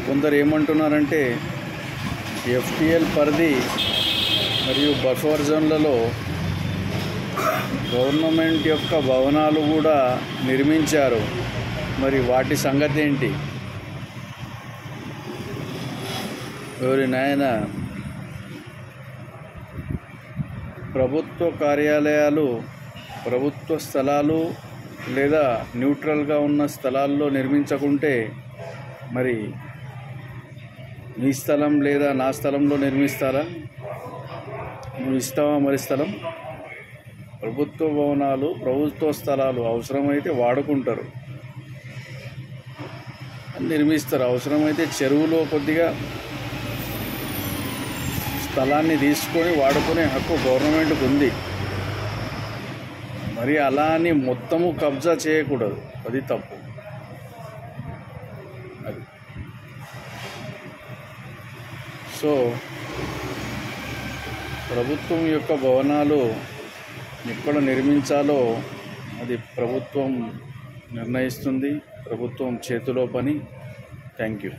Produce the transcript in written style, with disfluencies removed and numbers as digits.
కొందరు ఏమంటున్నారంటే ఎఫ్టీఎల్ పరిధి మరియు బఫర్ జోన్లలో గవర్నమెంట్ యొక్క భవనాలు కూడా నిర్మించారు, మరి వాటి సంగతి ఏంటి? ఎవరి నాయన ప్రభుత్వ కార్యాలయాలు, ప్రభుత్వ స్థలాలు లేదా న్యూట్రల్గా ఉన్న స్థలాల్లో నిర్మించకుంటే మరి నీ స్థలం లేదా నా స్థలంలో నిర్మిస్తారా? నువ్వు ఇస్తావా మరి స్థలం? ప్రభుత్వ భవనాలు, ప్రభుత్వ స్థలాలు అవసరమైతే వాడుకుంటారు, నిర్మిస్తారు. అవసరమైతే చెరువులో కొద్దిగా స్థలాన్ని తీసుకొని వాడుకునే హక్కు గవర్నమెంట్కి ఉంది. మరి అలా అని మొత్తము కబ్జా చేయకూడదు, అది తప్పు. అది సో ప్రభుత్వం యొక్క భవనాలు ఎక్కడ నిర్మించాలో అది ప్రభుత్వం నిర్ణయిస్తుంది, ప్రభుత్వం చేతిలో పని. Thank you.